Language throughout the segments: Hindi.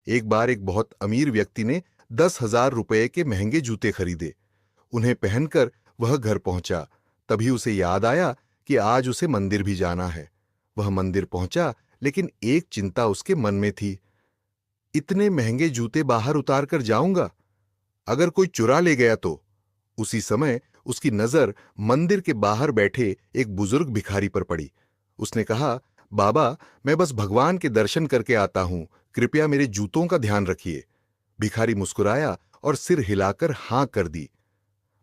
एक बार एक बहुत अमीर व्यक्ति ने 10,000 रुपए के महंगे जूते खरीदे। उन्हें पहनकर वह घर पहुंचा। तभी उसे याद आया कि आज उसे मंदिर भी जाना है। वह मंदिर पहुंचा, लेकिन एक चिंता उसके मन में थी। इतने महंगे जूते बाहर उतार कर जाऊंगा, अगर कोई चुरा ले गया तो? उसी समय उसकी नजर मंदिर के बाहर बैठे एक बुजुर्ग भिखारी पर पड़ी। उसने कहा, बाबा, मैं बस भगवान के दर्शन करके आता हूं, कृपया मेरे जूतों का ध्यान रखिए। भिखारी मुस्कुराया और सिर हिलाकर हां कर दी।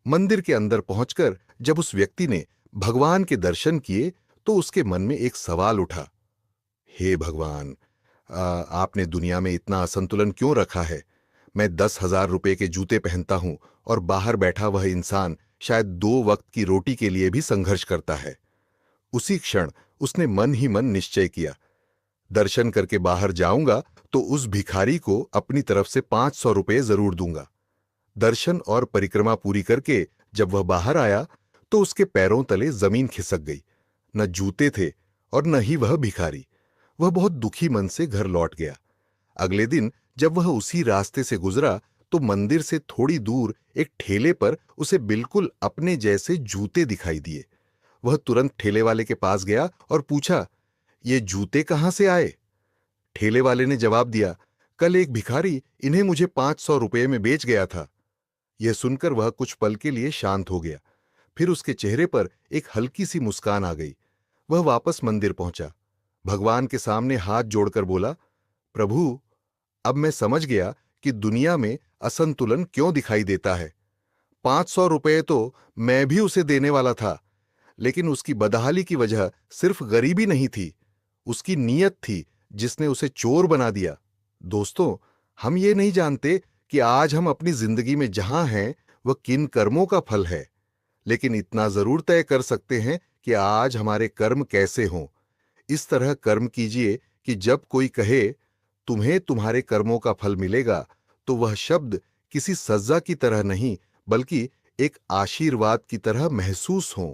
मंदिर के अंदर पहुंचकर जब उस व्यक्ति ने भगवान के दर्शन किए तो उसके मन में एक सवाल उठा। हे भगवान, आपने दुनिया में इतना असंतुलन क्यों रखा है? मैं 10,000 रुपए के जूते पहनता हूं और बाहर बैठा वह इंसान शायद 2 वक्त की रोटी के लिए भी संघर्ष करता है। उसी क्षण उसने मन ही मन निश्चय किया, दर्शन करके बाहर जाऊंगा तो उस भिखारी को अपनी तरफ से 500 रुपए जरूर दूंगा। दर्शन और परिक्रमा पूरी करके जब वह बाहर आया तो उसके पैरों तले जमीन खिसक गई। न जूते थे और न ही वह भिखारी। वह बहुत दुखी मन से घर लौट गया। अगले दिन जब वह उसी रास्ते से गुजरा तो मंदिर से थोड़ी दूर एक ठेले पर उसे बिल्कुल अपने जैसे जूते दिखाई दिए। वह तुरंत ठेले वाले के पास गया और पूछा, ये जूते कहां से आए? ठेले वाले ने जवाब दिया, कल एक भिखारी इन्हें मुझे 500 रुपये में बेच गया था। यह सुनकर वह कुछ पल के लिए शांत हो गया। फिर उसके चेहरे पर एक हल्की सी मुस्कान आ गई। वह वापस मंदिर पहुंचा। भगवान के सामने हाथ जोड़कर बोला, प्रभु, अब मैं समझ गया कि दुनिया में असंतुलन क्यों दिखाई देता है। 500 रुपये तो मैं भी उसे देने वाला था, लेकिन उसकी बदहाली की वजह सिर्फ गरीबी नहीं थी, उसकी नीयत थी जिसने उसे चोर बना दिया। दोस्तों, हम ये नहीं जानते कि आज हम अपनी जिंदगी में जहां हैं वह किन कर्मों का फल है, लेकिन इतना जरूर तय कर सकते हैं कि आज हमारे कर्म कैसे हों। इस तरह कर्म कीजिए कि जब कोई कहे तुम्हें तुम्हारे कर्मों का फल मिलेगा, तो वह शब्द किसी सजा की तरह नहीं बल्कि एक आशीर्वाद की तरह महसूस हो।